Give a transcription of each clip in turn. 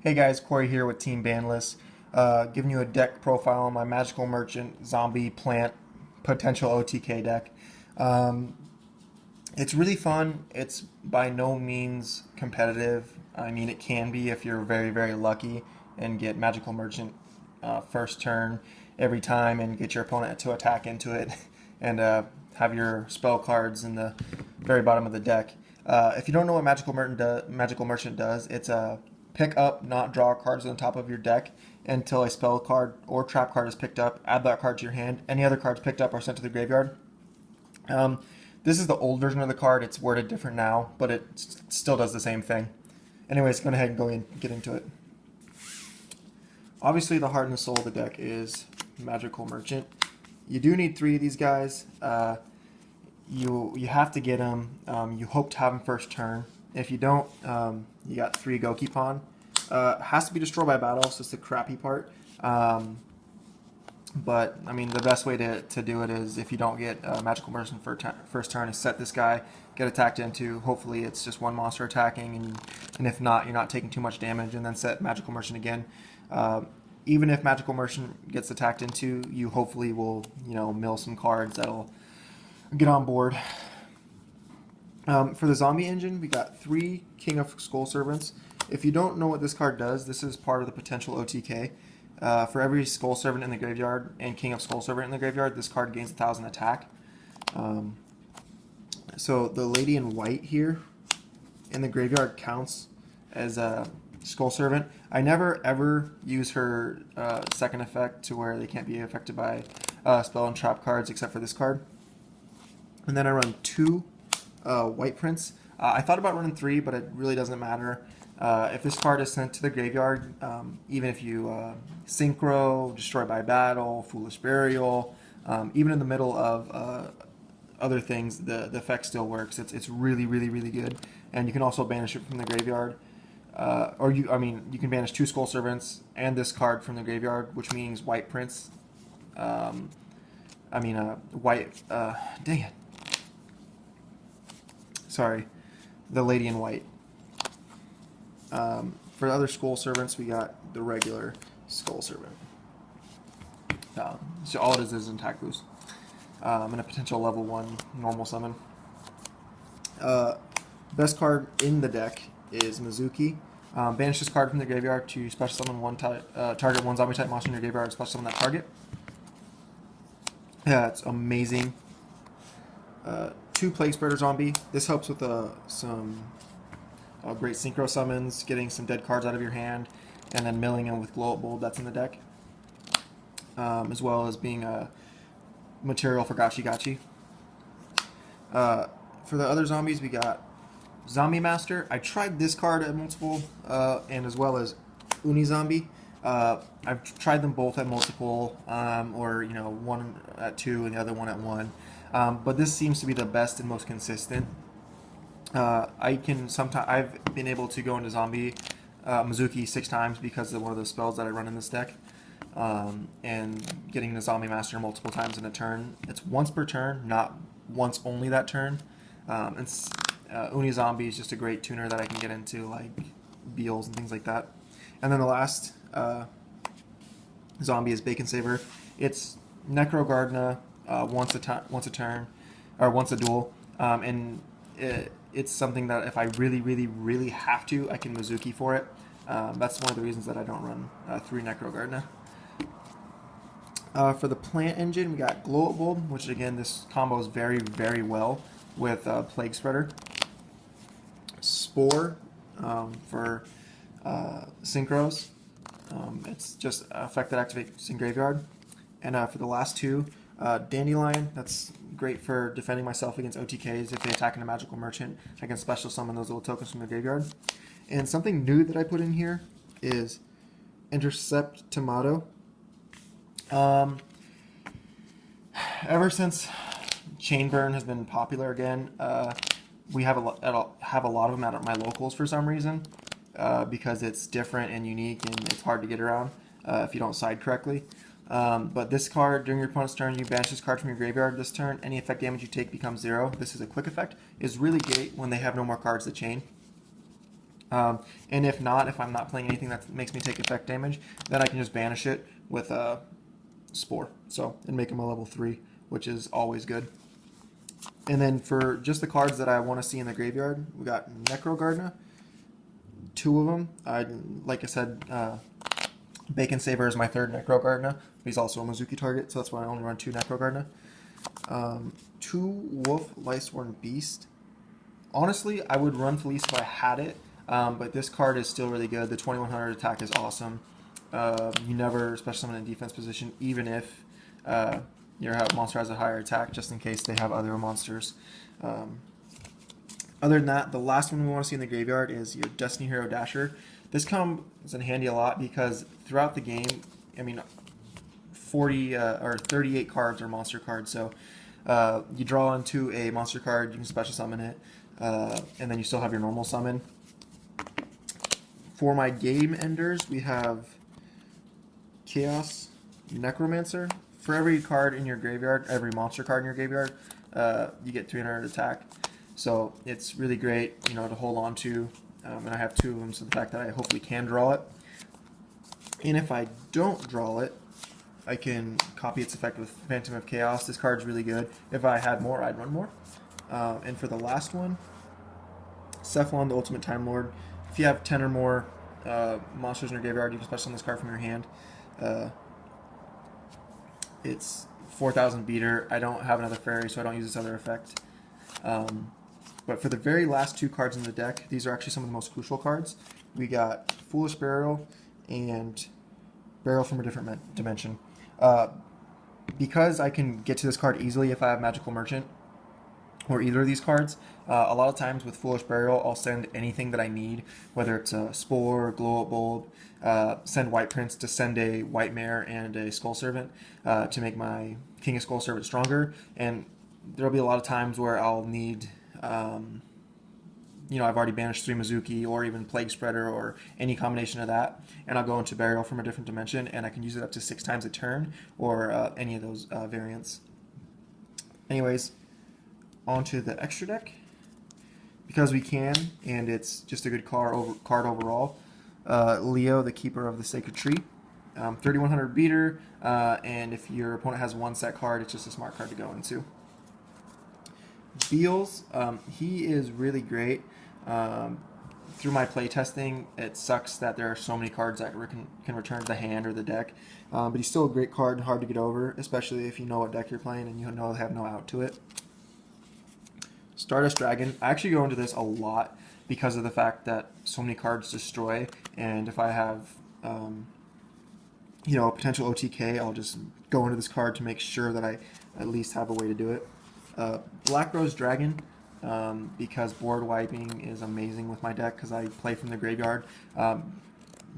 Hey guys, Corey here with Team Bandless, giving you a deck profile on my Magical Merchant Zombie Plant potential OTK deck. Um, it's really fun. It's by no means competitive. I mean, it can be if you're very, very lucky and get Magical Merchant first turn every time and get your opponent to attack into it and have your spell cards in the very bottom of the deck. If you don't know what Magical Merchant does, it's a pick up, not draw cards on the top of your deck until a spell card or trap card is picked up. Add that card to your hand. Any other cards picked up are sent to the graveyard. This is the old version of the card. It's worded different now, but it still does the same thing. Anyways, go ahead and go and get into it. Obviously, the heart and the soul of the deck is Magical Merchant. You do need 3 of these guys. You have to get them. You hope to have them first turn. If you don't, you got 3 go keep on. Has to be destroyed by battle, so it's the crappy part. But I mean, the best way to do it is if you don't get Magical Merchant for first turn, is set this guy, get attacked into. Hopefully, it's just one monster attacking, and if not, you're not taking too much damage, and then set Magical Merchant again. Even if Magical Merchant gets attacked into, you hopefully will mill some cards that'll get on board. For the zombie engine, we got 3 King of Skull Servants. If you don't know what this card does, this is part of the potential OTK. For every Skull Servant in the graveyard and King of Skull Servant in the graveyard, this card gains 1,000 attack. So the lady in white here in the graveyard counts as a Skull Servant. I never ever use her second effect to where they can't be affected by spell and trap cards except for this card. And then I run 2 white prints. I thought about running 3, but it really doesn't matter. If this card is sent to the graveyard, even if you synchro, destroy by battle, foolish burial, even in the middle of other things, the effect still works. It's really, really, really good. And you can also banish it from the graveyard. You can banish 2 Skull Servants and this card from the graveyard, which means white prints. Dang it. Sorry, the lady in white. For other Skull Servants, we got the regular Skull Servant. So all it is an attack boost. And a potential level 1 normal summon. Best card in the deck is Mizuki. Banish this card from the graveyard to special summon target 1 zombie type monster in your graveyard, special summon that target. Yeah, it's amazing. 2 Plague Spreader Zombie. This helps with some great synchro summons, getting some dead cards out of your hand, and then milling them with Glow Up Bulb that's in the deck, as well as being a material for Gachi Gachi. For the other zombies, we got Zombie Master. I tried this card at multiple, and as well as Uni Zombie. I've tried them both at multiple, or one at 2 and the other one at 1. But this seems to be the best and most consistent. I've been able to go into Zombie Mizuki 6 times because of one of the spells that I run in this deck, and getting the Zombie Master multiple times in a turn. It's once per turn, not once only that turn. Uni Zombie is just a great tuner that I can get into, like Beals and things like that. And then the last zombie is Bacon Saver. It's Necro Gardener once a turn, or once a duel, and it's something that if I really, really, really have to, I can Mizuki for it. That's one of the reasons that I don't run 3 Necro Gardener. For the plant engine, we got Glow Up Bulb, which again, this combo is very, very well with Plague Spreader. Spore for synchros. It's just effect that activates in graveyard. And for the last 2, Dandelion. That's great for defending myself against OTKs. If they attack in a Magical Merchant, I can special summon those little tokens from the graveyard. And something new that I put in here is Intercept Tomato. Ever since Chainburn has been popular again, we have a lot of them at my locals for some reason, because it's different and unique and it's hard to get around if you don't side correctly. But this card, during your opponent's turn, you banish this card from your graveyard this turn. Any effect damage you take becomes 0. This is a quick effect. It's really great when they have no more cards to chain. And if not, if I'm not playing anything that makes me take effect damage, then I can just banish it with a Spore. So, and make him a level 3, which is always good. And then for just the cards that I want to see in the graveyard, we got Necro Gardener, 2 of them. Like I said, Bacon Saver is my 3rd Necro Gardener. He's also a Mizuki target, so that's why I only run 2 Necro Gardener. 2 Wolf Lightsworn Beast. Honestly, I would run Felice if I had it, but this card is still really good. The 2100 attack is awesome. You never special summon in defense position, even if your monster has a higher attack, just in case they have other monsters. Other than that, the last one we want to see in the graveyard is your Destiny Hero Dasher. This comes in handy a lot because throughout the game, I mean, 40 or 38 cards are monster cards, so you draw into a monster card, you can special summon it, and then you still have your normal summon. For my game enders, we have Chaos Necromancer. For every card in your graveyard, every monster card in your graveyard, you get 300 attack. So it's really great, you know, to hold on to. And I have 2 of them, so the fact that I hopefully can draw it. And if I don't draw it, I can copy its effect with Phantom of Chaos. This card's really good. If I had more, I'd run more. And for the last one, Cephalon, the Ultimate Time Lord. If you have 10 or more monsters in your graveyard, you can special summon this card from your hand. It's 4,000 beater. I don't have another fairy, so I don't use this other effect. But for the very last 2 cards in the deck, these are actually some of the most crucial cards. We got Foolish Burial and Burial from a Different Dimension. Because I can get to this card easily if I have Magical Merchant, or either of these cards, a lot of times with Foolish Burial, I'll send anything that I need, whether it's a Spore, Glow Up Bulb, send White Prince to send a White Mare and a Skull Servant to make my King of Skull Servant stronger. And there'll be a lot of times where I'll need, you know, I've already banished 3 Mizuki or even Plague Spreader or any combination of that, and I'll go into Burial from a Different Dimension, and I can use it up to 6 times a turn, or any of those variants. Anyways, onto the extra deck, because we can, and it's just a good card overall. Leo, the Keeper of the Sacred Tree, 3100 beater, and if your opponent has 1 set card, it's just a smart card to go into. Beals, he is really great. Through my playtesting, it sucks that there are so many cards that can return to the hand or the deck, but he's still a great card and hard to get over, especially if you know what deck you're playing and you know have no out to it. Stardust Dragon, I actually go into this a lot because of the fact that so many cards destroy, and if I have you know, a potential OTK, I'll just go into this card to make sure that I at least have a way to do it. Black Rose Dragon, because board wiping is amazing with my deck because I play from the graveyard.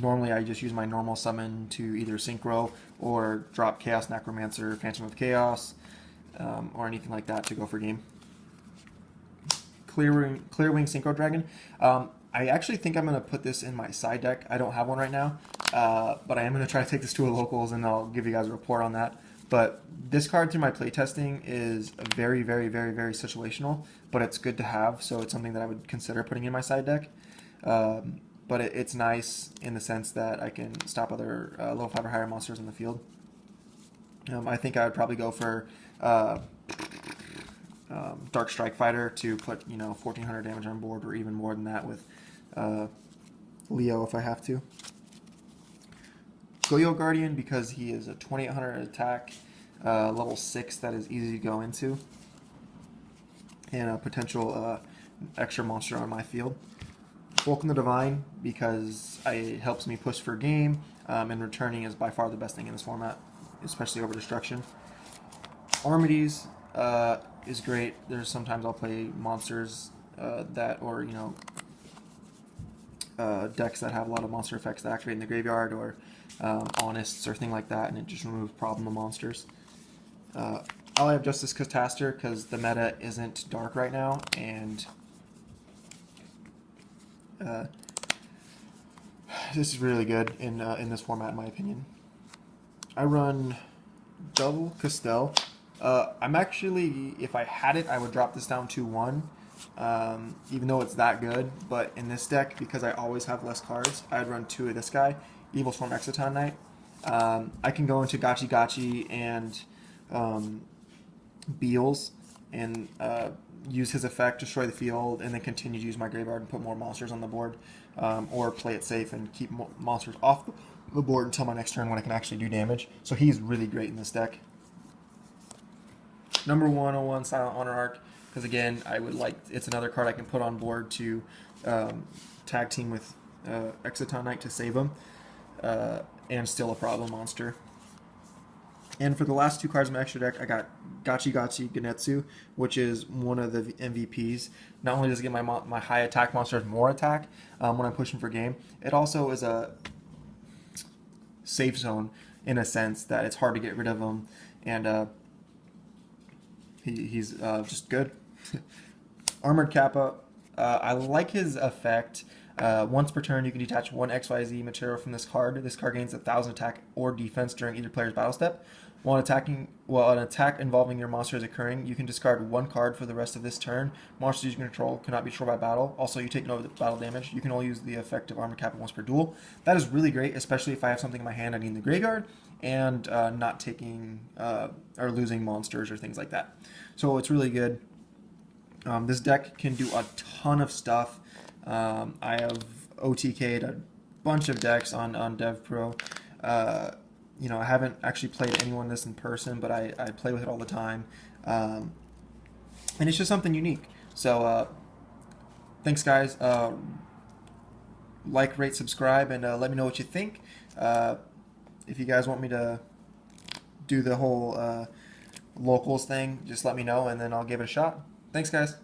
Normally I just use my normal summon to either Synchro or drop Chaos Necromancer, Phantom of Chaos, or anything like that to go for game. Clearwing Synchro Dragon. I actually think I'm going to put this in my side deck. I don't have one right now, but I am going to try to take this to a locals, and I'll give you guys a report on that. But this card through my playtesting is very, very, very, very situational, but it's good to have, so it's something that I would consider putting in my side deck. But it's nice in the sense that I can stop other level 5 or higher monsters in the field. I think I would probably go for Dark Strike Fighter to put, you know, 1400 damage on board, or even more than that with Leo if I have to. Yugioh Guardian, because he is a 2800 attack, level 6 that is easy to go into, and a potential extra monster on my field. Vulcan the Divine, because it helps me push for game, and returning is by far the best thing in this format, especially over destruction. Armides is great. There's sometimes I'll play monsters that, or you know, decks that have a lot of monster effects that activate in the graveyard, or Honest or thing like that, and it just removes problem of monsters. I'll have Justice Catastor because the meta isn't dark right now, and this is really good in this format in my opinion. I run double Castell. I'm actually, if I had it, I would drop this down to 1, even though it's that good. But in this deck, because I always have less cards, I'd run 2 of this guy, Evil Swarm Exciton Knight. I can go into Gachi Gachi and Beals and use his effect, destroy the field, and then continue to use my graveyard and put more monsters on the board, or play it safe and keep monsters off the board until my next turn when I can actually do damage. So he's really great in this deck. Number 101, Silent Honor Arc, because again, I would like, it's another card I can put on board to tag team with Exciton Knight to save him, and still a problem monster. And for the last 2 cards in my extra deck, I got Gachi Gachi Genetsu, which is one of the MVPs. Not only does it get my high attack monsters more attack when I'm pushing for game, it also is a safe zone in a sense that it's hard to get rid of him, and he's just good. Armored Kappa, I like his effect. Once per turn, you can detach 1 XYZ material from this card. This card gains 1,000 attack or defense during either player's battle step. While an attack involving your monster is occurring, you can discard 1 card for the rest of this turn. Monsters you control cannot be destroyed by battle. Also, you take no battle damage. You can only use the effect of Armored Kappa once per duel. That is really great, especially if I have something in my hand I need in the graveyard, and not taking or losing monsters or things like that. So it's really good. This deck can do a ton of stuff. I have OTK'd a bunch of decks on DevPro. You know, I haven't actually played anyone this in person, but I play with it all the time. And it's just something unique. So thanks, guys. Like, rate, subscribe, and let me know what you think. If you guys want me to do the whole locals thing, just let me know, and then I'll give it a shot. Thanks, guys.